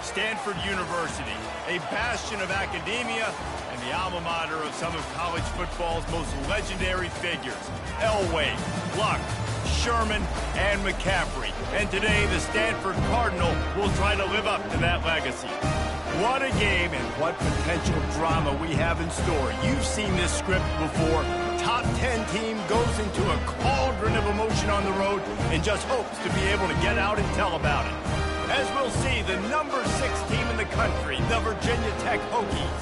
Stanford University, a bastion of academia and the alma mater of some of college football's most legendary figures, Elway, Luck, Sherman, and McCaffrey. And today, the Stanford Cardinal will try to live up to that legacy. What a game and what potential drama we have in store. You've seen this script before. Top 10 team goes into a cauldron of emotion on the road and just hopes to be able to get out and tell about it. As we'll see, the number 6 team in the country, the Virginia Tech Hokies,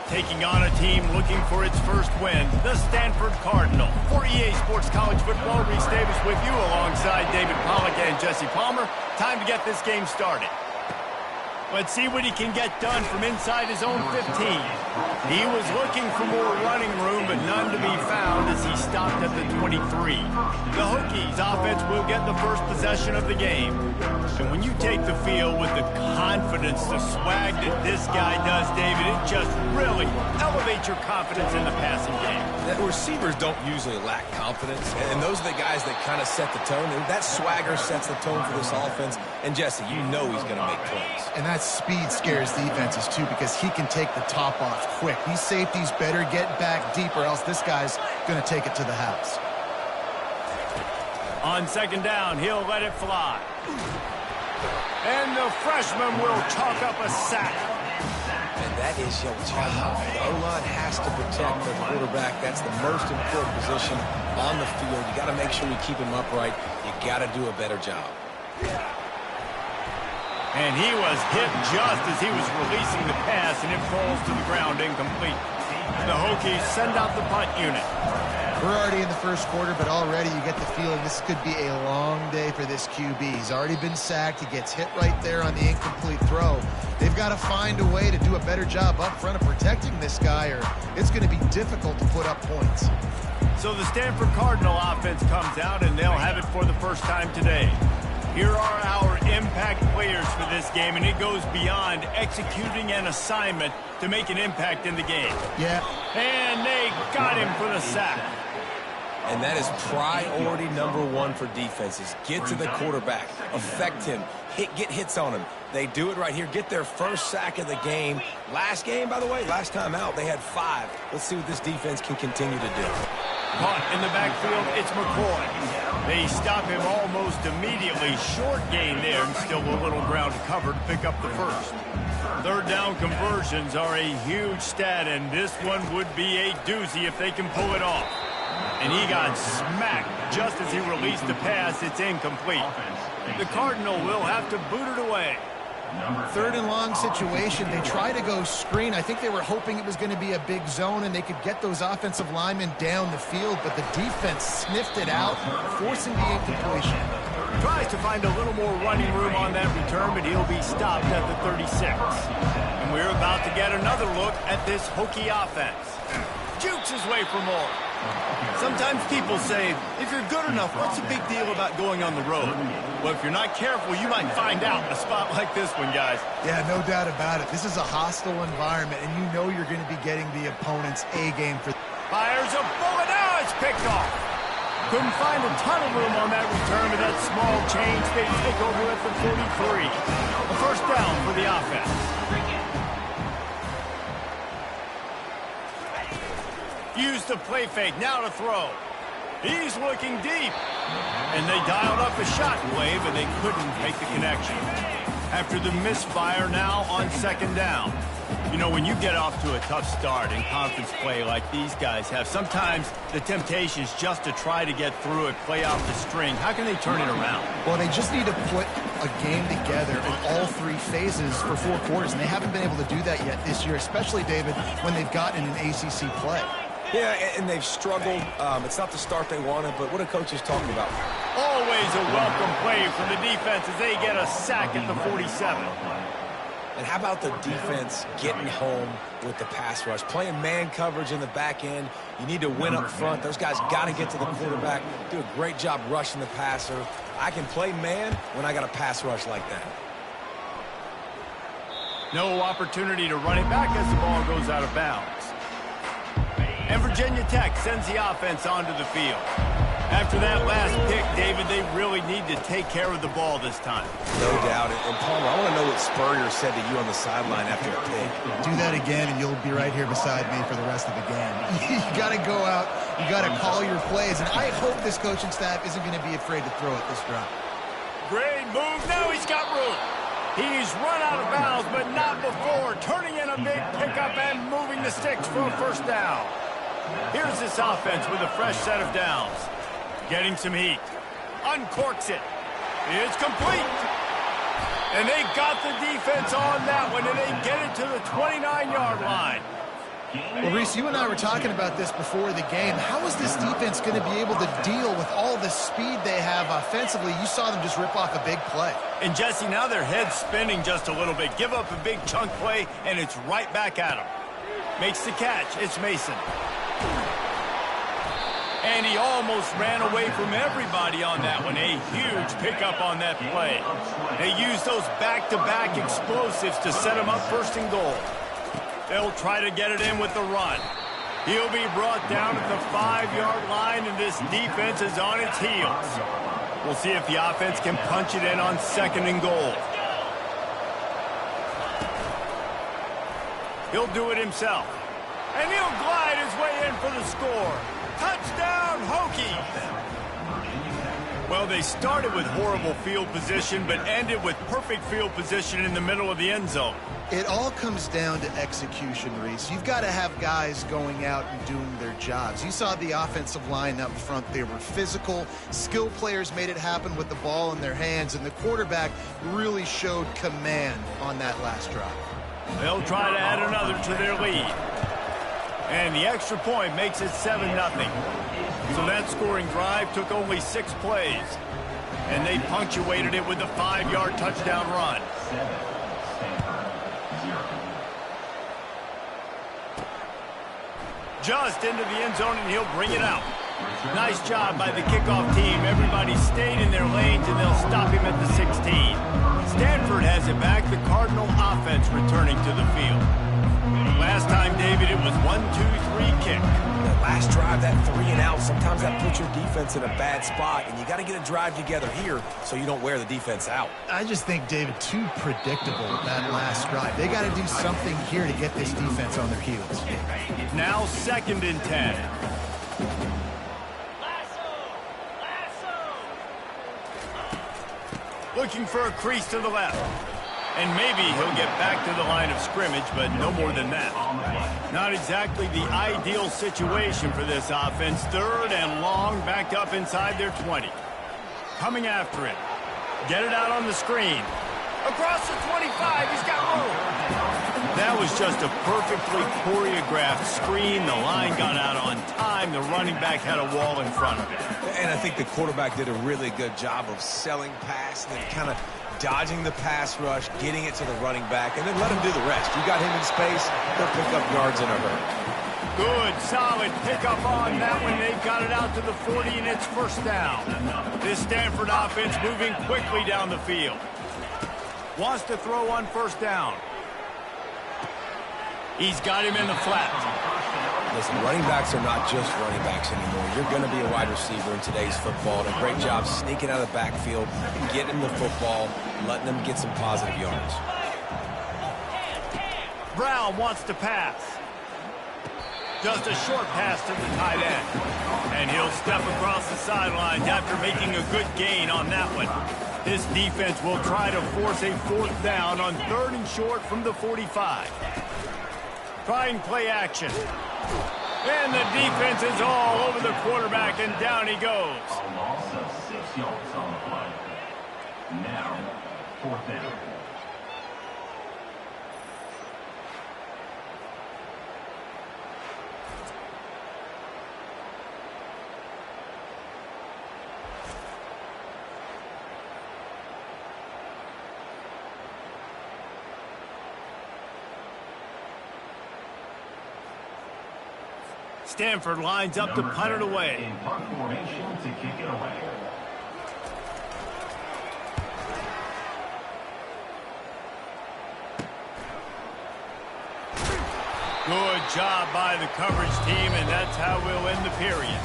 taking on a team looking for its first win, the Stanford Cardinal. For EA Sports College Football, Reese Davis with you alongside David Pollack and Jesse Palmer. Time to get this game started. Let's see what he can get done from inside his own 15. He was looking for more running room, but none to be found as he stopped at the 23. The Hokies offense will get the first possession of the game. And when you take the field with the confidence, the swag that this guy does, David, it just really elevates your confidence in the passing game. The receivers don't usually lack confidence, and those are the guys that kind of set the tone. And that swagger sets the tone for this offense. And Jesse, you know he's going to make plays. And that speed scares defenses, too, because he can take the top off quick. These safeties better get back deep, or else this guy's going to take it to the house. On second down, he'll let it fly. And the freshman will chalk up a sack. And that is your job. The O-line has to protect the quarterback. That's the most important position on the field. You got to make sure you keep him upright. You got to do a better job. And he was hit just as he was releasing the pass, and it falls to the ground incomplete. The Hokies send out the punt unit. We're already in the first quarter, but already you get the feeling this could be a long day for this QB. He's already been sacked. He gets hit right there on the incomplete throw. They've got to find a way to do a better job up front of protecting this guy, or it's going to be difficult to put up points. So the Stanford Cardinal offense comes out, and they'll have it for the first time today. Here are our impact players for this game, and it goes beyond executing an assignment to make an impact in the game. Yeah. And they got him for the sack. And that is priority number 1 for defenses. Get to the quarterback. Affect him. Get hits on him. They do it right here. Get their first sack of the game. Last game, by the way, last time out, they had 5. Let's see what this defense can continue to do. Caught in the backfield, it's McCoy. They stop him almost immediately. Short gain there, and still a little ground to cover to pick up the first. Third down conversions are a huge stat, and this one would be a doozy if they can pull it off. And he got smacked just as he released the pass. It's incomplete. The Cardinal will have to boot it away. Third and long situation. They try to go screen. I think they were hoping it was going to be a big zone and they could get those offensive linemen down the field, but the defense sniffed it out, forcing the incompletion. Tries to find a little more running room on that return, but he'll be stopped at the 36. And we're about to get another look at this Hokie offense. Jukes his way for more. Sometimes people say, if you're good enough, what's the big deal about going on the road? Well, if you're not careful, you might find out in a spot like this one, guys. Yeah, no doubt about it. This is a hostile environment, and you know you're going to be getting the opponent's A-game for... Fires a bullet. Now it's picked off. Couldn't find a ton of room on that return, but that small change, they take over at the 43. A first down for the offense. Use the play fake, now to throw. He's looking deep. And they dialed up a shot play, but they couldn't make the connection. After the misfire, now on second down. You know, when you get off to a tough start in conference play like these guys have, sometimes the temptation is just to try to get through it, play off the string. How can they turn it around? Well, they just need to put a game together in all 3 phases for 4 quarters, and they haven't been able to do that yet this year, especially, David, when they've gotten an ACC play. Yeah, and they've struggled. It's not the start they wanted, but what are coaches talking about? Always a welcome play from the defense as they get a sack at the 47. And how about the defense getting home with the pass rush? Playing man coverage in the back end. You need to win up front. Those guys got to get to the quarterback. Do a great job rushing the passer. I can play man when I got a pass rush like that. No opportunity to run it back as the ball goes out of bounds. And Virginia Tech sends the offense onto the field. After that last pick, David, they really need to take care of the ball this time. No doubt. And Palmer, I want to know what Spurrier said to you on the sideline after a pick. Do that again, and you'll be right here beside me for the rest of the game. You got to go out. You got to call your plays. And I hope this coaching staff isn't going to be afraid to throw it this drive. Great move. Now he's got room. He's run out of bounds, but not before. Turning in a big pickup and moving the sticks for a first down. Here's this offense with a fresh set of downs. Getting some heat. Uncorks it. It's complete. And they got the defense on that one, and they get it to the 29-yard line. Well, Reese, you and I were talking about this before the game. How is this defense going to be able to deal with all the speed they have offensively? You saw them just rip off a big play. And, Jesse, now their head's spinning just a little bit. Give up a big chunk play, and it's right back at them. Makes the catch. It's Mason. And he almost ran away from everybody on that one. A huge pickup on that play. They use those back-to-back explosives to set him up first and goal. They'll try to get it in with the run. He'll be brought down at the 5-yard line, and this defense is on its heels. We'll see if the offense can punch it in on second and goal. He'll do it himself. And he'll glide his way in for the score. Touchdown, Hokies! Well, they started with horrible field position, but ended with perfect field position in the middle of the end zone. It all comes down to execution, Reese. You've got to have guys going out and doing their jobs. You saw the offensive line up front. They were physical. Skill players made it happen with the ball in their hands, and the quarterback really showed command on that last drive. They'll try to add another to their lead. And the extra point makes it 7-0. So that scoring drive took only 6 plays. And they punctuated it with a 5-yard touchdown run. Just into the end zone, and he'll bring it out. Nice job by the kickoff team. Everybody stayed in their lanes, and they'll stop him at the 16. Stanford has it back. The Cardinal offense returning to the field. Last time, David, it was 1-2-3 kick. That last drive, that 3 and out, sometimes that puts your defense in a bad spot, and you got to get a drive together here so you don't wear the defense out. I just think, David, too predictable that last drive. They got to do something here to get this defense on their heels. Now 2nd and 10. Looking for a crease to the left. And maybe he'll get back to the line of scrimmage, but no more than that. Not exactly the ideal situation for this offense. 3rd and long, backed up inside their 20. Coming after it. Get it out on the screen. Across the 25, he's got room. That was just a perfectly choreographed screen. The line got out on time. The running back had a wall in front of it. And I think the quarterback did a really good job of selling pass and then kind of dodging the pass rush, getting it to the running back, and then let him do the rest. You got him in space, he'll pick up yards in a hurry. Good, solid pickup on that one. They've got it out to the 40, and it's first down. This Stanford offense moving quickly down the field. Wants to throw on first down. He's got him in the flat. Listen, running backs are not just running backs anymore. You're going to be a wide receiver in today's football. And a great job sneaking out of the backfield, getting the football, letting them get some positive yards. Brown wants to pass. Just a short pass to the tight end. And he'll step across the sidelines after making a good gain on that one. This defense will try to force a 4th down on 3rd and short from the 45. Trying play action. And the defense is all over the quarterback, and down he goes. A loss of 6 yards on the play. Now, 4th down. Stanford lines up to punt it away. In punt formation to kick it away. Good job by the coverage team, and that's how we'll end the period.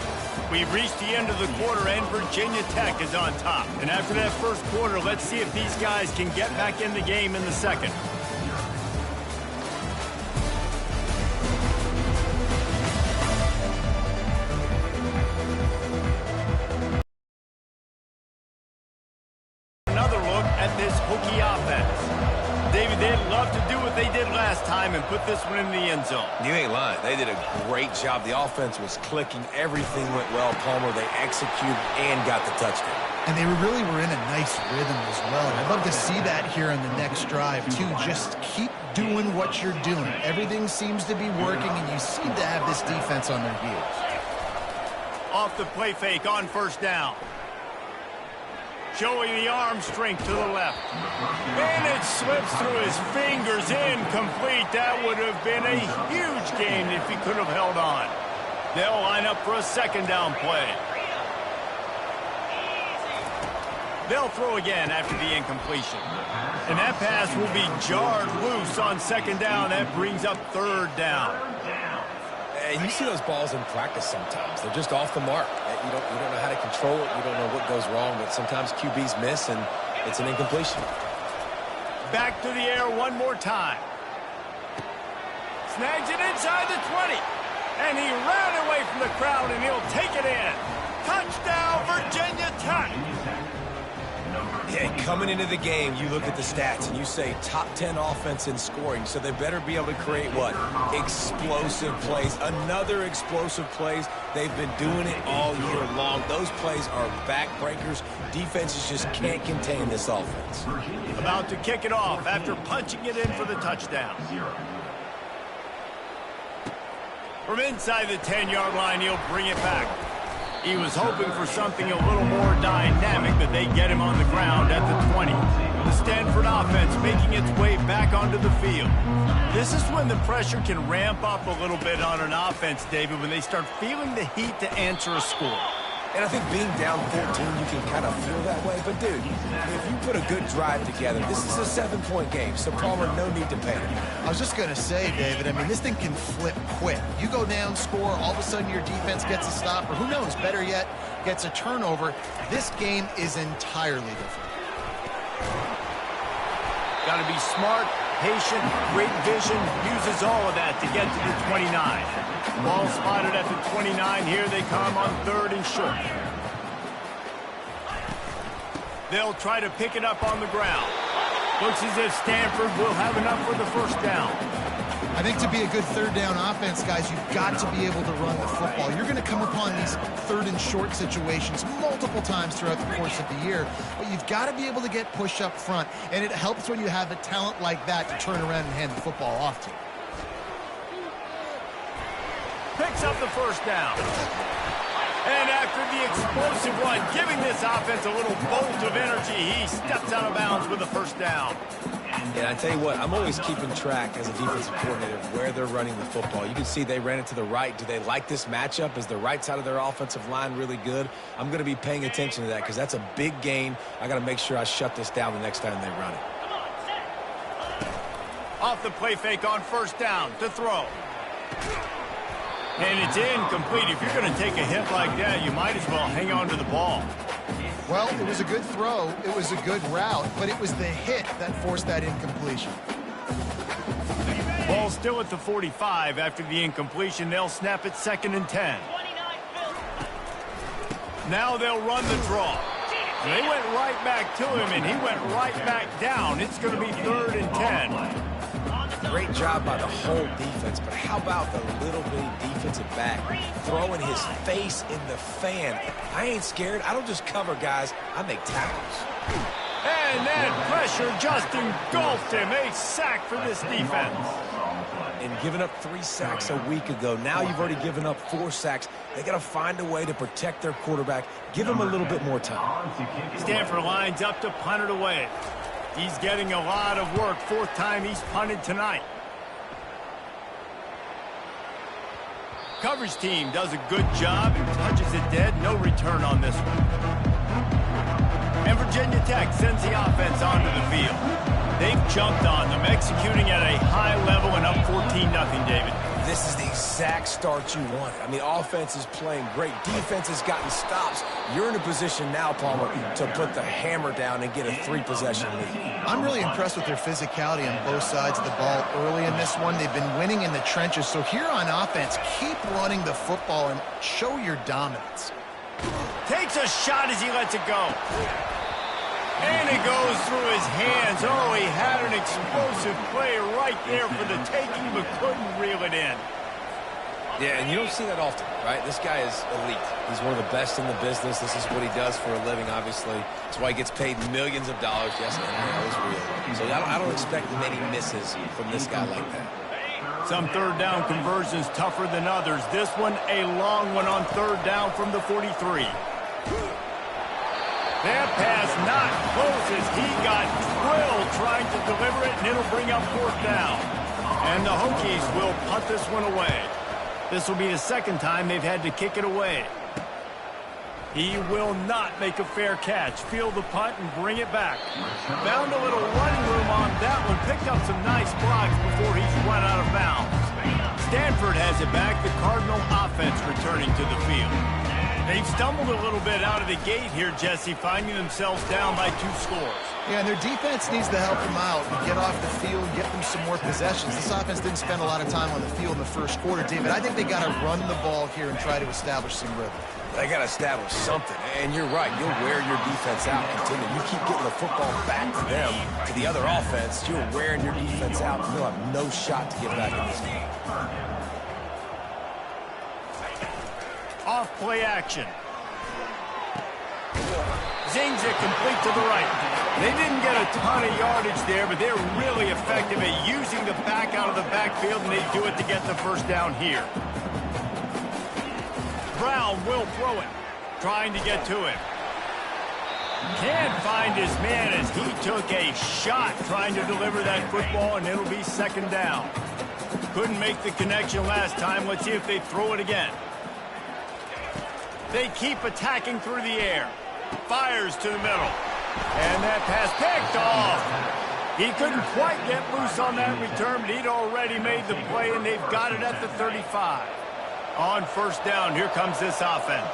We've reached the end of the quarter, and Virginia Tech is on top. And after that first quarter, let's see if these guys can get back in the game in the second. Another look at this hooky offense. David, they'd love to do what they did last time and put this one in the end zone. You ain't lying. They did a great job. The offense was clicking. Everything went well. Palmer, they executed and got the touchdown. And they really were in a nice rhythm as well. I'd love to see that here on the next drive, too. Just keep doing what you're doing. Everything seems to be working, and you seem to have this defense on their heels. Off the play fake on first down. Showing the arm strength to the left. And it slips through his fingers, incomplete. That would have been a huge gain if he could have held on. They'll line up for a second down play. They'll throw again after the incompletion. And that pass will be jarred loose on second down. That brings up third down. And you see those balls in practice sometimes. They're just off the mark. You don't know how to control it. You don't know what goes wrong, but sometimes QBs miss, and it's an incompletion. Back to the air one more time. Snags it inside the 20. And he ran away from the crowd, and he'll take it in. Touchdown, Virginia Tech. Yeah, coming into the game, you look at the stats and you say top 10 offense in scoring, so they better be able to create what? Explosive plays. Another explosive plays. They've been doing it all year long. Those plays are backbreakers. Defenses just can't contain this offense. About to kick it off after punching it in for the touchdown. From inside the 10-yard line, he'll bring it back. He was hoping for something a little more dynamic, but they get him on the ground at the 20. The Stanford offense making its way back onto the field. This is when the pressure can ramp up a little bit on an offense, David, when they start feeling the heat to answer a score. And I think being down 14, you can kind of feel that way. But, dude, if you put a good drive together, this is a 7-point game, so Palmer, no need to panic. I was just going to say, David, I mean, this thing can flip quick. You go down, score, all of a sudden your defense gets a stop, or who knows, better yet, gets a turnover. This game is entirely different. Got to be smart, patient, great vision, uses all of that to get to the 29. Ball spotted at the 29. Here they come on third and short. They'll try to pick it up on the ground. Looks as if Stanford will have enough for the first down. I think to be a good third down offense, guys, you've got to be able to run the football. You're going to come upon these third and short situations multiple times throughout the course of the year, but you've got to be able to get push up front, and it helps when you have a talent like that to turn around and hand the football off to. Picks up the first down. And after the explosive run, giving this offense a little bolt of energy, he steps out of bounds with a first down. And I tell you what, I'm always keeping track as a defensive coordinator of where they're running the football. You can see they ran it to the right. Do they like this matchup? Is the right side of their offensive line really good? I'm going to be paying attention to that because that's a big gain. I got to make sure I shut this down the next time they run it. Off the play fake on first down to throw. And it's incomplete. If you're going to take a hit like that, you might as well hang on to the ball. Well, it was a good throw. It was a good route, but it was the hit that forced that incompletion. Ball still at the 45 after the incompletion. They'll snap it 2nd and 10. Now they'll run the draw. And they went right back to him, and he went right back down. It's going to be 3rd and 10. Great job by the whole defense, but how about the little bitty defensive back throwing his face in the fan? I ain't scared. I don't just cover guys. I make tackles. And that pressure just engulfed him. A sack for this defense. And giving up 3 sacks a week ago. Now you've already given up 4 sacks. They got to find a way to protect their quarterback. Give him a little bit more time. Stanford lines up to punt it away. He's getting a lot of work. 4th time he's punted tonight. Coverage team does a good job and touches it dead. No return on this one. And Virginia Tech sends the offense onto the field. They've jumped on them, executing at a high level and up 14-0, David. This is the exact start you wanted. I mean, offense is playing great. Defense has gotten stops. You're in a position now, Palmer, to put the hammer down and get a 3-possession lead. I'm really impressed with their physicality on both sides of the ball early in this one. They've been winning in the trenches. So here on offense, keep running the football and show your dominance. Takes a shot as he lets it go. And it goes through his hands. Oh, he had an explosive play right there for the taking, but couldn't reel it in. Yeah, and you don't see that often, right? This guy is elite. He's one of the best in the business. This is what he does for a living, obviously. That's why he gets paid millions of dollars. Yes, NIL is real. So I don't expect many misses from this guy like that. Some third down conversions tougher than others. This one, a long one on third down from the 43. That pass not close as he got drilled trying to deliver it, and it'll bring up fourth down. And the Hokies will punt this one away. This will be the second time they've had to kick it away. He will not make a fair catch. Field the punt and bring it back. Found a little running room on that one. Picked up some nice blocks before he's run out of bounds. Stanford has it back. The Cardinal offense returning to the field. They've stumbled a little bit out of the gate here, Jesse, finding themselves down by 2 scores. Yeah, and their defense needs to help them out and get off the field, get them some more possessions. This offense didn't spend a lot of time on the field in the first quarter, David. I think they got to run the ball here and try to establish some rhythm. They got to establish something. And you're right. You'll wear your defense out. Continue. You keep getting the football back to them, to the other offense. You're wearing your defense out, and they'll have no shot to get back in this game. Off play action. Zings it complete to the right. They didn't get a ton of yardage there, but they're really effective at using the back out of the backfield, and they do it to get the first down here. Brown will throw it, trying to get to him. Can't find his man as he took a shot trying to deliver that football, and it'll be second down. Couldn't make the connection last time. Let's see if they throw it again. They keep attacking through the air. Fires to the middle. And that pass picked off. He couldn't quite get loose on that return, but he'd already made the play, and they've got it at the 35. On first down, here comes this offense.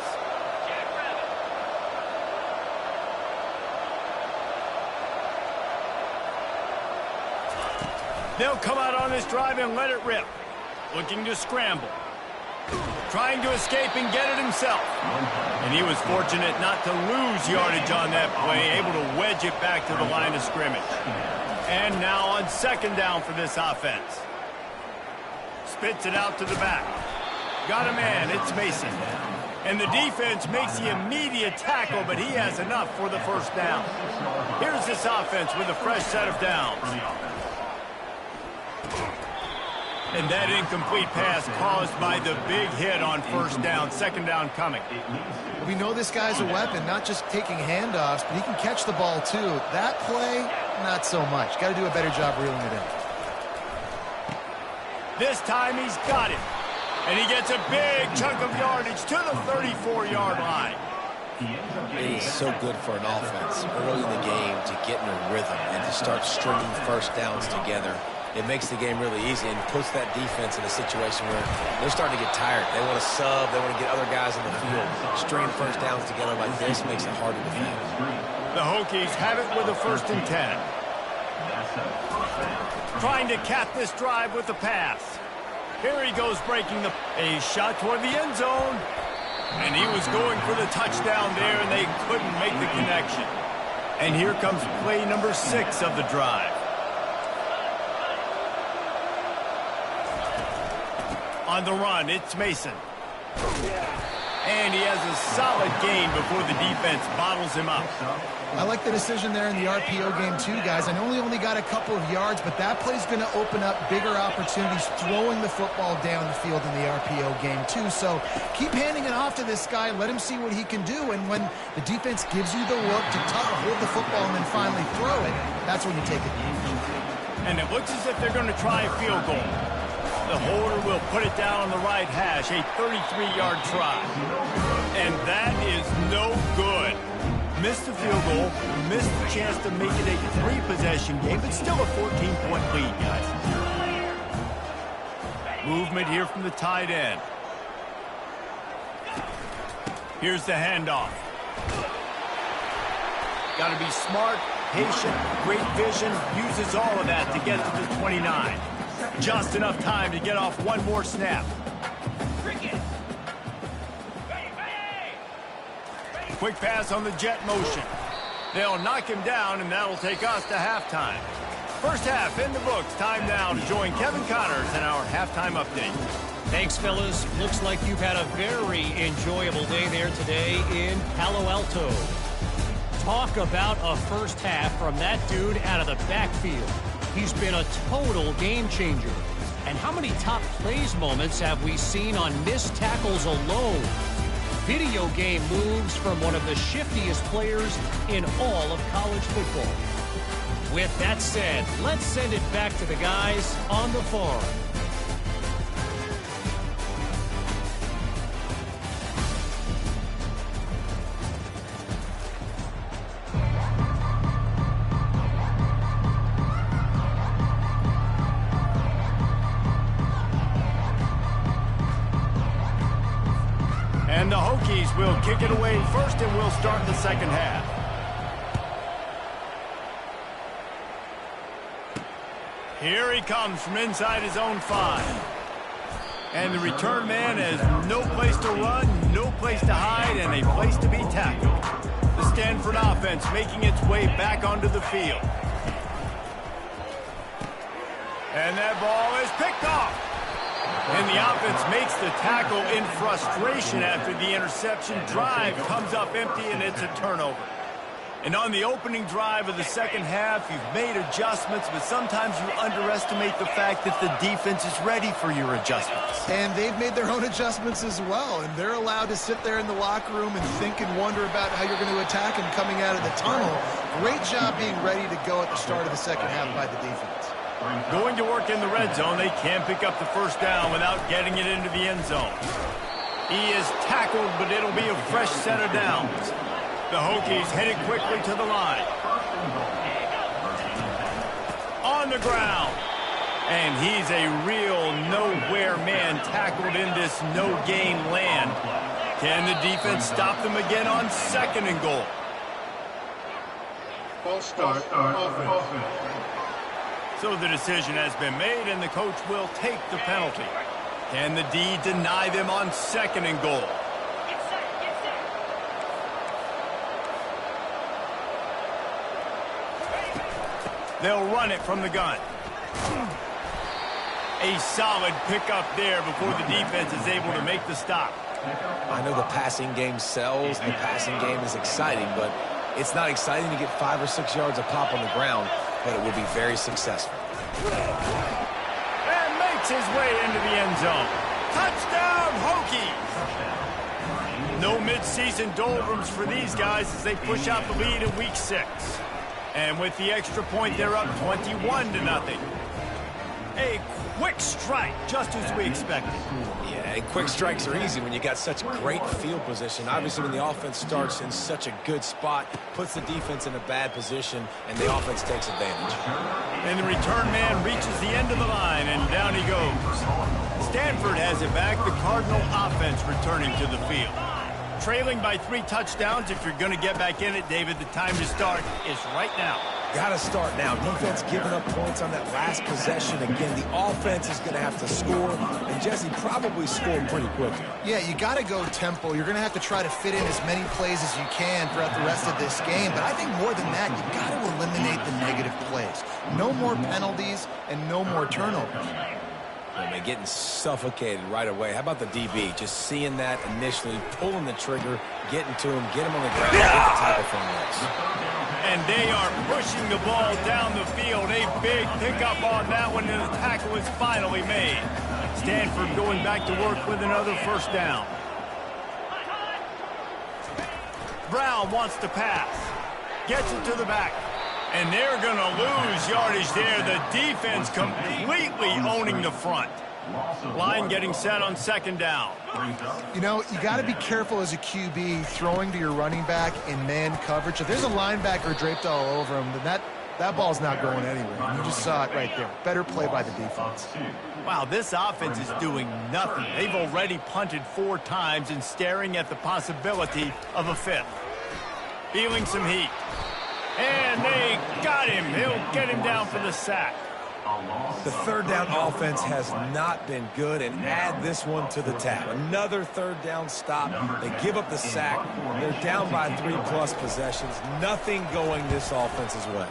They'll come out on this drive and let it rip. Looking to scramble. Trying to escape and get it himself. And he was fortunate not to lose yardage on that play, able to wedge it back to the line of scrimmage. And now on second down for this offense. Spits it out to the back. Got a man, it's Mason. And the defense makes the immediate tackle, but he has enough for the first down. Here's this offense with a fresh set of downs. And that incomplete pass caused by the big hit on first down. Second down coming. We know this guy's a weapon, not just taking handoffs, but he can catch the ball too. That play, not so much. Got to do a better job reeling it in. This time he's got it. And he gets a big chunk of yardage to the 34-yard line. It is so good for an offense early in the game to get in a rhythm and to start stringing first downs together. It makes the game really easy and puts that defense in a situation where they're starting to get tired. They want to sub. They want to get other guys in the field. Stringing first downs together like this makes it hard to defend. The Hokies have it with a 1st and 10. Trying to cap this drive with the pass. Here he goes breaking a shot toward the end zone. And he was going for the touchdown there, and they couldn't make the connection. And here comes play number 6 of the drive. On the run, it's Mason. And he has a solid gain before the defense bottles him up. I like the decision there in the RPO game too, guys. I know he only got a couple of yards, but that play's going to open up bigger opportunities throwing the football down the field in the RPO game too. So keep handing it off to this guy. Let him see what he can do. And when the defense gives you the look to hold the football and then finally throw it, that's when you take it. And it looks as if they're going to try a field goal. The holder will put it down on the right hash, a 33-yard try. And that is no good. Missed the field goal, missed the chance to make it a 3-possession game, but still a 14-point lead, guys. Movement here from the tight end. Here's the handoff. Got to be smart, patient, great vision, uses all of that to get to the 29. Just enough time to get off one more snap. Quick pass on the jet motion. They'll knock him down, and that'll take us to halftime. First half in the books. Time now to join Kevin Connors in our halftime update. Thanks, fellas. Looks like you've had a very enjoyable day there today in Palo Alto. Talk about a first half from that dude out of the backfield. He's been a total game changer. And how many top plays moments have we seen on missed tackles alone? Video game moves from one of the shiftiest players in all of college football. With that said, let's send it back to the guys on the farm. And the Hokies will kick it away first, and we'll start the second half. Here he comes from inside his own 5. And the return man has no place to run, no place to hide, and a place to be tackled. The Stanford offense making its way back onto the field. And that ball is picked off. And the offense makes the tackle in frustration after the interception. Drive comes up empty, and it's a turnover. And on the opening drive of the second half, you've made adjustments, but sometimes you underestimate the fact that the defense is ready for your adjustments. And they've made their own adjustments as well, and they're allowed to sit there in the locker room and think and wonder about how you're going to attack them coming out of the tunnel. Great job being ready to go at the start of the second half by the defense. Going to work in the red zone, they can't pick up the first down without getting it into the end zone. He is tackled, but it'll be a fresh set of downs. The Hokies headed quickly to the line. On the ground. And he's a real nowhere man tackled in this no-gain land. Can the defense stop them again on 2nd and goal? False start, offense. So the decision has been made, and the coach will take the penalty. Can the D deny them on 2nd and goal? They'll run it from the gun. A solid pickup there before the defense is able to make the stop. I know the passing game sells. The passing game is exciting, but it's not exciting to get 5 or 6 yards of pop on the ground, but it will be very successful. And makes his way into the end zone. Touchdown, Hokies! No midseason doldrums for these guys as they push out the lead in week 6. And with the extra point, they're up 21-0. A quick strike, just as we expected. Yeah, and quick strikes are easy when you got such great field position. Obviously, when the offense starts in such a good spot, puts the defense in a bad position, and the offense takes advantage. And the return man reaches the end of the line, and down he goes. Stanford has it back. The Cardinal offense returning to the field. Trailing by 3 touchdowns. If you're going to get back in it, David, the time to start is right now. Got to start now. Defense giving up points on that last possession. Again, the offense is going to have to score, and Jesse probably scored pretty quickly. Yeah, you got to go tempo. You're going to have to try to fit in as many plays as you can throughout the rest of this game. But I think more than that, you got to eliminate the negative plays. No more penalties and no more turnovers. And they're getting suffocated right away. How about the DB? Just seeing that initially, pulling the trigger, getting to him, get him on the ground, get the tackle from this. And they are pushing the ball down the field. A big pickup on that one, and the tackle is finally made. Stanford going back to work with another first down. Brown wants to pass. Gets it to the back. And they're going to lose yardage there. The defense completely owning the front. Line getting set on 2nd down. You know, you got to be careful as a QB throwing to your running back in man coverage. If there's a linebacker draped all over him, then That ball's not going anywhere. You just saw it right there. Better play by the defense. Wow, this offense is doing nothing. They've already punted 4 times and staring at the possibility of a 5th. Feeling some heat. And they got him. He'll get him down for the sack. The third down offense has not been good, and add this one to the tab. Another third down stop. They give up the sack. They're down by 3+ possessions. Nothing going this offense's way.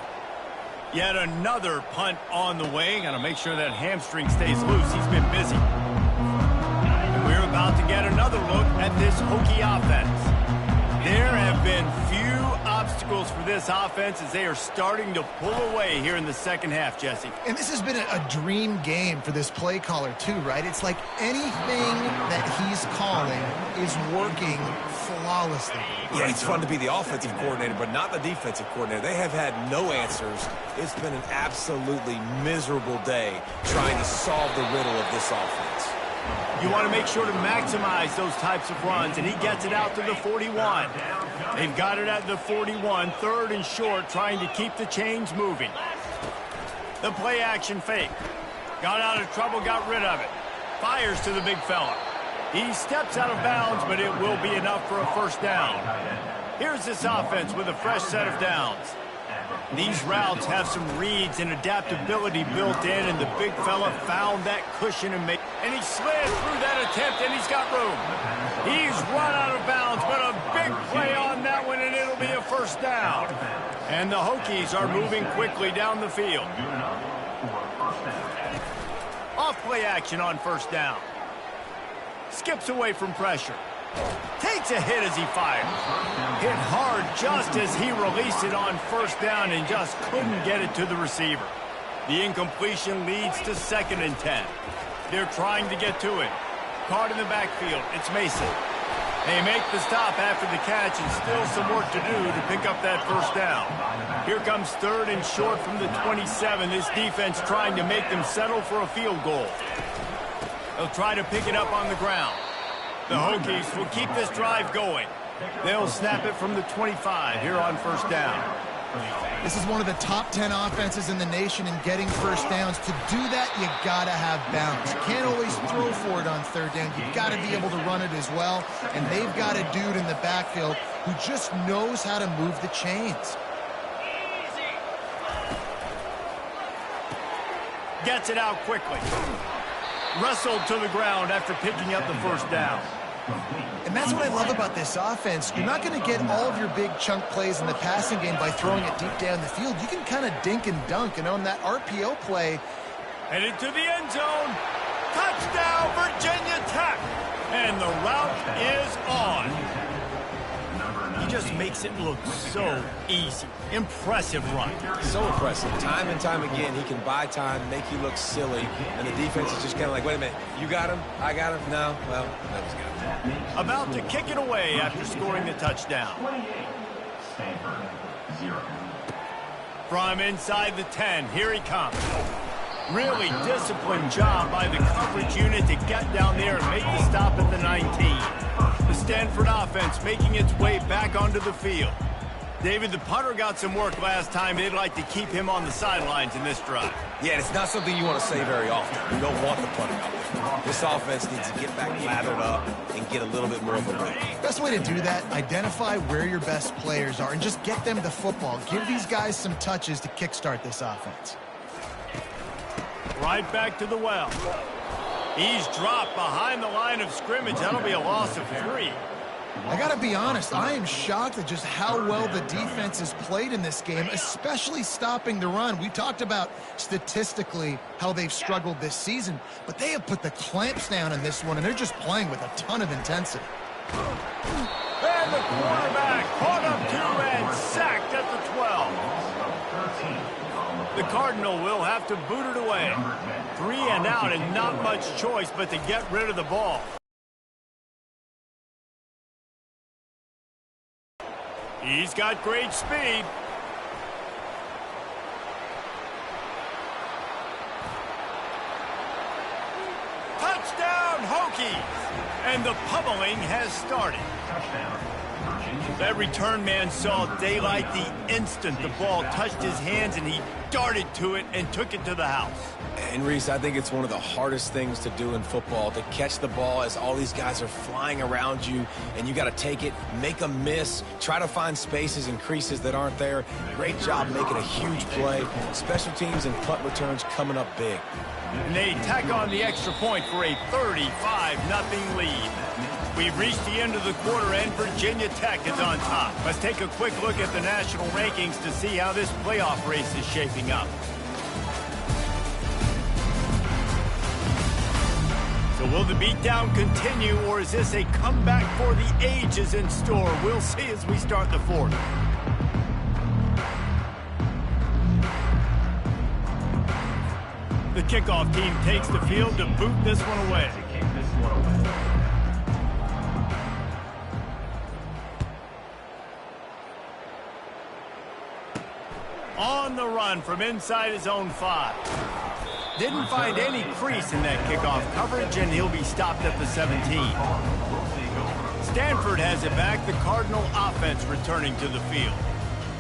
Yet another punt on the way. Got to make sure that hamstring stays loose. He's been busy. And we're about to get another look at this Hokie offense. There have been few obstacles for this offense as they are starting to pull away here in the second half, Jesse. And this has been a dream game for this play caller too, right? It's like anything that he's calling is working flawlessly. Yeah, it's fun to be the offensive coordinator, but not the defensive coordinator. They have had no answers. It's been an absolutely miserable day trying to solve the riddle of this offense. You want to make sure to maximize those types of runs, and he gets it out to the 41. They've got it at the 41, 3rd and short, trying to keep the chains moving. The play action fake. Got out of trouble, got rid of it. Fires to the big fella. He steps out of bounds, but it will be enough for a first down. Here's this offense with a fresh set of downs. These routes have some reads and adaptability built in, and the big fella found that cushion and he slid through that attempt, and he's got room. He's run out of bounds, but a big play on that one, and it'll be a first down. And the Hokies are moving quickly down the field. Off play action on first down. Skips away from pressure. Takes a hit as he fires. Hit hard just as he released it on first down and just couldn't get it to the receiver. The incompletion leads to 2nd and 10. They're trying to get to it. Caught in the backfield. It's Mason. They make the stop after the catch, and still some work to do to pick up that first down. Here comes 3rd and short from the 27. This defense trying to make them settle for a field goal. They'll try to pick it up on the ground. The Hokies will keep this drive going. They'll snap it from the 25 here on first down. This is one of the top 10 offenses in the nation in getting first downs. To do that, you got to have balance. You can't always throw for it on 3rd down. You've got to be able to run it as well. And they've got a dude in the backfield who just knows how to move the chains. Gets it out quickly. Wrestled to the ground after picking up the first down. And that's what I love about this offense. You're not going to get all of your big chunk plays in the passing game by throwing it deep down the field. You can kind of dink and dunk. And on that RPO play, headed to the end zone. Touchdown, Virginia Tech. And the route is on. He just makes it look so easy. Impressive run. So impressive. Time and time again, he can buy time, make you look silly, and the defense is just kind of like, wait a minute, you got him? I got him? No? Well, that was good. About to kick it away after scoring the touchdown. From inside the 10, here he comes. Really disciplined job by the coverage unit to get down there and make the stop at the 19. The Stanford offense making its way back onto the field. David, the punter got some work last time. They'd like to keep him on the sidelines in this drive. Yeah, it's not something you want to say very often. You don't want the punter out there. This offense needs to get back lathered up and get a little bit more of a break. Best way to do that, identify where your best players are and just get them the football. Give these guys some touches to kickstart this offense. Right back to the well. He's dropped behind the line of scrimmage. That'll be a loss of 3. I got to be honest, I am shocked at just how well the defense has played in this game, especially stopping the run. We talked about statistically how they've struggled this season, but they have put the clamps down in this one, and they're just playing with a ton of intensity. And the quarterback caught up to and sacked at the 12. The Cardinal will have to boot it away. 3 and out, and not much choice but to get rid of the ball. He's got great speed. Touchdown, Hokies! And the pummeling has started. That return man saw daylight the instant the ball touched his hands, and he darted to it and took it to the house. And Reese, I think it's one of the hardest things to do in football, to catch the ball as all these guys are flying around you, and you got to take it, make a miss, try to find spaces and creases that aren't there. Great job making a huge play. Special teams and punt returns coming up big. And they tack on the extra point for a 35-0 lead. We've reached the end of the quarter, and Virginia Tech is on top. Let's take a quick look at the national rankings to see how this playoff race is shaping up. So will the beatdown continue, or is this a comeback for the ages in store? We'll see as we start the fourth. The kickoff team takes the field to boot this one away. On the run from inside his own 5. Didn't find any crease in that kickoff coverage, and he'll be stopped at the 17. Stanford has it back, the Cardinal offense returning to the field.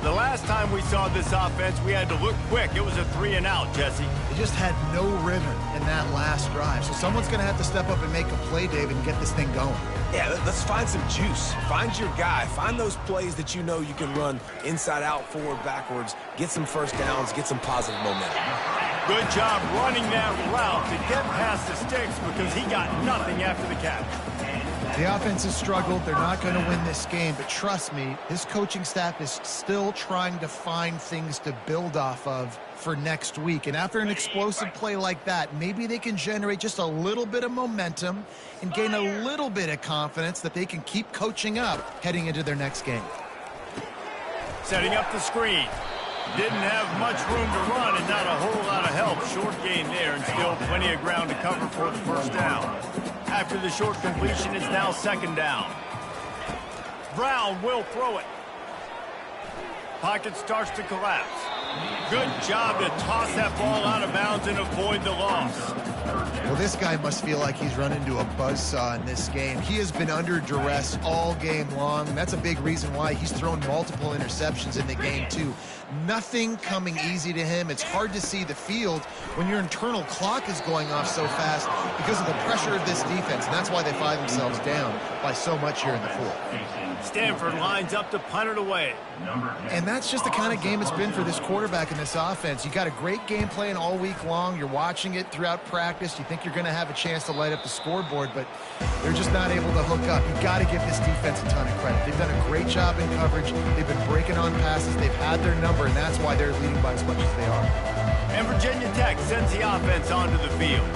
The last time we saw this offense, we had to look quick. It was a 3-and-out, Jesse. They just had no rhythm in that last drive. So someone's going to have to step up and make a play, David, and get this thing going. Yeah, let's find some juice. Find your guy. Find those plays that you know you can run inside out, forward, backwards. Get some first downs. Get some positive momentum. Good job running that route to get past the sticks because he got nothing after the catch. The offense has struggled. They're not going to win this game, but trust me, this coaching staff is still trying to find things to build off of for next week. And after an explosive play like that, maybe they can generate just a little bit of momentum and gain a little bit of confidence that they can keep coaching up heading into their next game. Setting up the screen. Didn't have much room to run and not a whole lot of help. Short gain there, and still plenty of ground to cover for the first down. After the short completion, it's now 2nd down. Brown will throw it. Pocket starts to collapse. Good job to toss that ball out of bounds and avoid the loss. Well, this guy must feel like he's run into a buzzsaw in this game. He has been under duress all game long. That's a big reason why he's thrown multiple interceptions in the game, too. Nothing coming easy to him. It's hard to see the field when your internal clock is going off so fast because of the pressure of this defense, and that's why they find themselves down by so much here in the fourth. Stanford lines up to punt it away. And that's just the kind of game it's been for this quarterback in this offense. You got a great game plan all week long. You're watching it throughout practice. You think you're going to have a chance to light up the scoreboard, but they're just not able to hook up. You got to give this defense a ton of credit. They've done a great job in coverage. They've been breaking on passes. They've had their number, and that's why they're leading by as much as they are. And Virginia Tech sends the offense onto the field.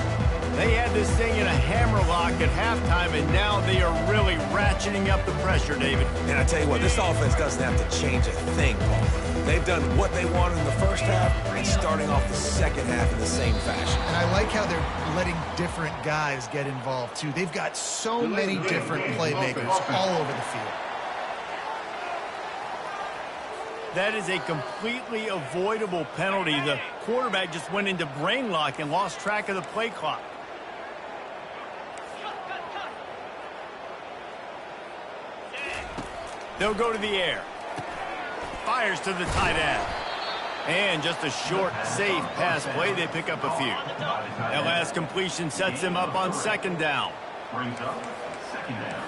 They had this thing in a hammerlock at halftime, and now they are really ratcheting up the pressure, David. And I tell you what, this offense doesn't have to change a thing, Paul. They've done what they wanted in the first half and starting off the second half in the same fashion. And I like how they're letting different guys get involved, too. They've got so many different playmakers all over the field. That is a completely avoidable penalty. The quarterback just went into brain lock and lost track of the play clock. They'll go to the air. Fires to the tight end. And just a short, safe pass play. They pick up a few. That last completion sets them up on 2nd down. Brings up 2nd down.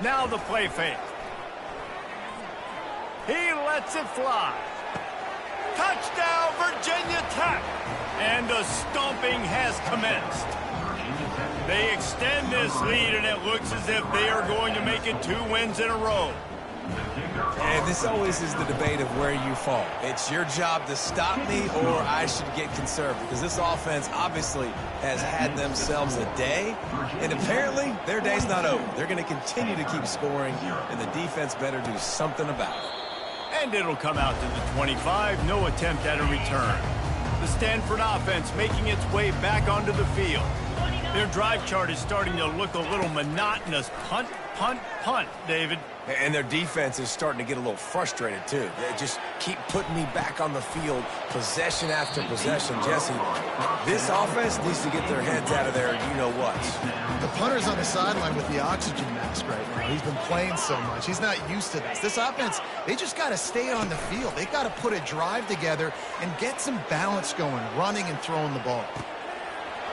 Now the play fake. He lets it fly. Touchdown, Virginia Tech. And the stomping has commenced. They extend this lead, and it looks as if they are going to make it 2 wins in a row. And this always is the debate of where you fall. It's your job to stop me, or I should get conservative, because this offense obviously has had themselves a day, and apparently their day's not over. They're going to continue to keep scoring, and the defense better do something about it. And it'll come out to the 25. No attempt at a return. The Stanford offense making its way back onto the field. Their drive chart is starting to look a little monotonous. Punt, punt, David. And their defense is starting to get a little frustrated, too. They just keep putting me back on the field, possession after possession. Jesse, this offense needs to get their heads out of there, you-know-what. The punter's on the sideline with the oxygen mask right now. He's been playing so much. He's not used to this. This offense, they just got to stay on the field. They've got to put a drive together and get some balance going, running and throwing the ball.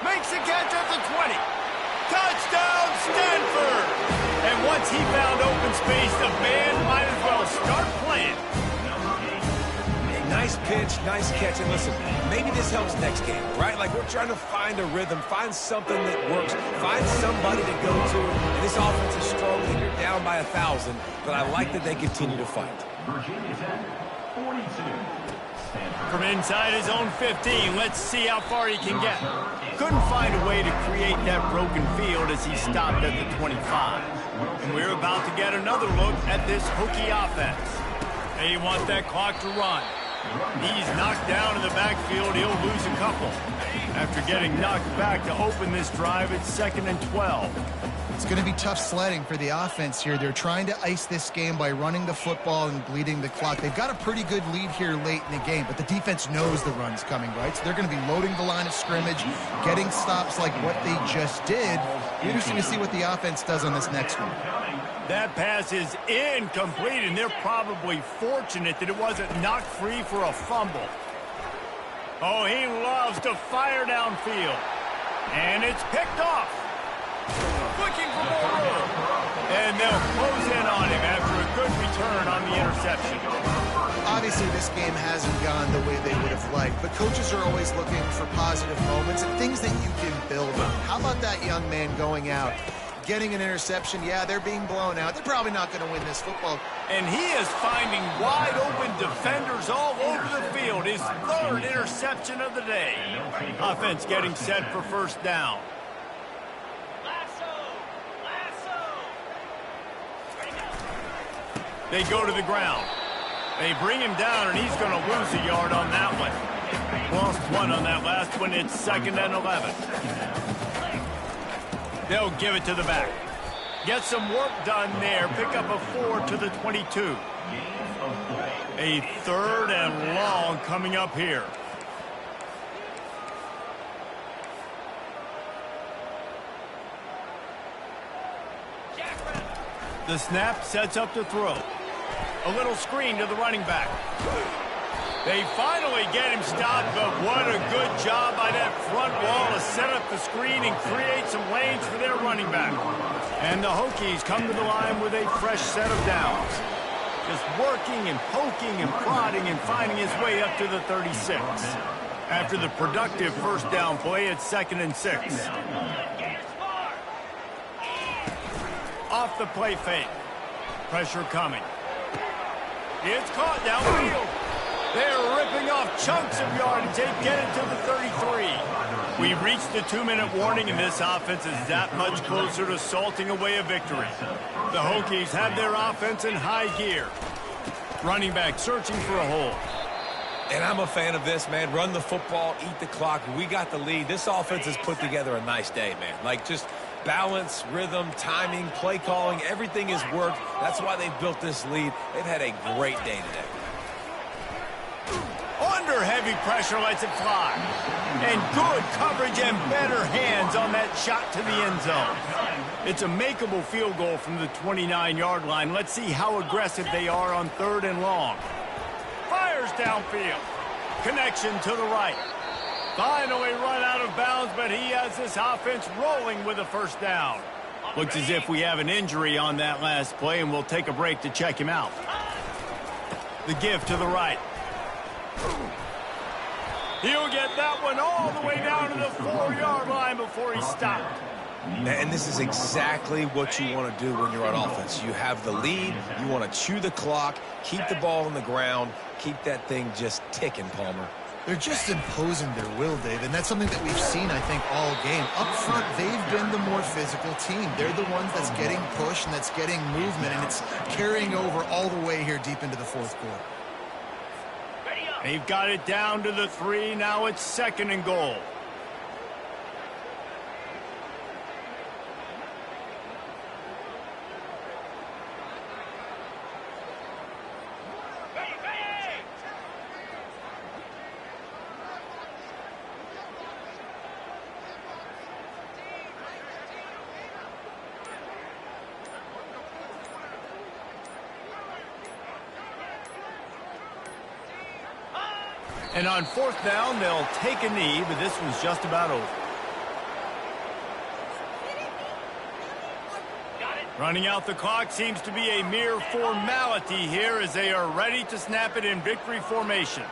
Makes the catch at the 20. Touchdown, Stanford! And once he found open space, the band might as well start playing. Nice pitch, nice catch. And listen, maybe this helps next game, right? Like, we're trying to find a rhythm, find something that works, find somebody to go to. And this offense is struggling. You're down by 1,000, but I like that they continue to fight. Virginia Tech, 42. From inside his own 15, let's see how far he can get. Couldn't find a way to create that broken field as he stopped at the 25. And we're about to get another look at this Hokie offense. They want that clock to run. He's knocked down in the backfield. He'll lose a couple. After getting knocked back to open this drive, it's 2nd and 12. It's going to be tough sledding for the offense here. They're trying to ice this game by running the football and bleeding the clock. They've got a pretty good lead here late in the game, but the defense knows the run's coming, right? So they're going to be loading the line of scrimmage, getting stops like what they just did. Interesting to see what the offense does on this next one. That pass is incomplete, and they're probably fortunate that it wasn't knocked free for a fumble. Oh, he loves to fire downfield. And it's picked off. Looking for more room. And they'll close in on him after a good return on the interception. Obviously, this game hasn't gone the way they would have liked, but coaches are always looking for positive moments and things that you can build on. How about that young man going out, getting an interception? Yeah, they're being blown out. They're probably not going to win this football. And he is finding wide-open defenders all over the field. His 3rd interception of the day. Offense getting set for first down. They go to the ground. They bring him down, and he's going to lose a yard on that one. Lost 1 on that last one. It's 2nd and 11. They'll give it to the back. Get some work done there. Pick up a 4 to the 22. A 3rd and long coming up here. The snap sets up the throw. A little screen to the running back. They finally get him stopped, but what a good job by that front wall to set up the screen and create some lanes for their running back. And the Hokies come to the line with a fresh set of downs. Just working and poking and prodding and finding his way up to the 36. After the productive first down play, it's 2nd and 6. Off the play fake. Pressure coming. It's caught downfield. They're ripping off chunks of yardage. They get it to the 33. We've reached the 2-minute warning, and this offense is that much closer to salting away a victory. The Hokies have their offense in high gear. Running back searching for a hole. And I'm a fan of this, man. Run the football, eat the clock. We got the lead. This offense has put together a nice day, man. Like, just balance, rhythm, timing, play calling, everything has worked. That's why they've built this lead. They've had a great day today. Under heavy pressure, lets it fly. And good coverage and better hands on that shot to the end zone. It's a makeable field goal from the 29-yard line. Let's see how aggressive they are on 3rd and long. Fires downfield. Connection to the right. Finally run out of bounds, but he has this offense rolling with a first down. Looks as if we have an injury on that last play, and we'll take a break to check him out. The give to the right. He'll get that one all the way down to the 4-yard line before he stopped. And this is exactly what you want to do when you're on offense. You have the lead. You want to chew the clock, keep the ball on the ground, keep that thing just ticking, Palmer. They're just imposing their will, Dave, and that's something that we've seen, I think, all game. Up front, they've been the more physical team. They're the ones that's getting pushed and that's getting movement, and it's carrying over all the way here deep into the 4th quarter. They've got it down to the 3. Now it's 2nd and goal. And on fourth down, they'll take a knee, but this one's just about over. Running out the clock seems to be a mere formality here as they are ready to snap it in victory formation.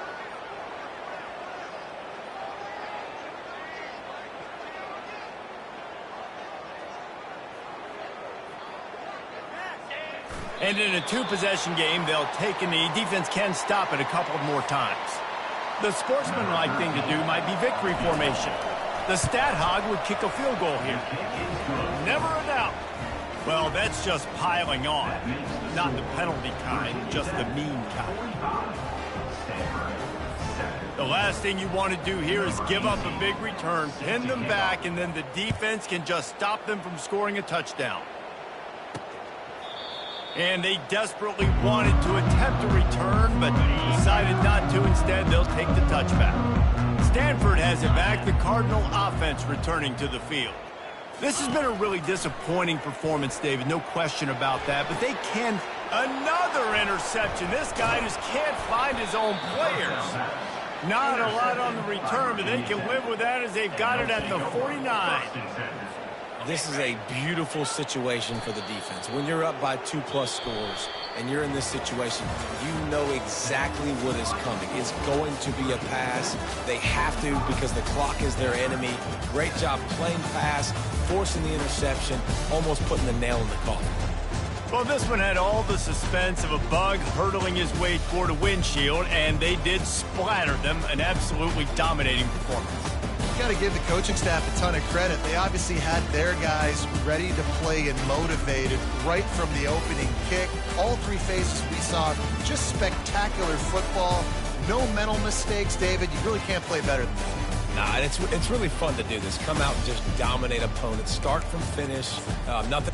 And in a two-possession game, they'll take a knee. Defense can stop it a couple more times. The sportsmanlike thing to do might be victory formation. The stat hog would kick a field goal here. Never a doubt. Well, that's just piling on. Not the penalty kind, just the mean kind. The last thing you want to do here is give up a big return, pin them back, and then the defense can just stop them from scoring a touchdown. And they desperately wanted to attempt a return, but decided not to. Instead, they'll take the touchback. Stanford has it back, the Cardinal offense returning to the field. This has been a really disappointing performance, David, no question about that, but they can... Another interception. This guy just can't find his own players. Not a lot on the return, but they can live with that as they've got it at the 49. This is a beautiful situation for the defense. When you're up by 2+ scores and you're in this situation, you know exactly what is coming. It's going to be a pass. They have to because the clock is their enemy. Great job playing pass, forcing the interception, almost putting the nail in the coffin. Well, this one had all the suspense of a bug hurtling his way toward a windshield, and they did splatter them. An absolutely dominating performance. Got to give the coaching staff a ton of credit. They obviously had their guys ready to play and motivated right from the opening kick. All three phases we saw, just spectacular football. No mental mistakes, David. You really can't play better than that. Nah, it's really fun to do this. Come out and just dominate opponents. Start from finish. Nothing.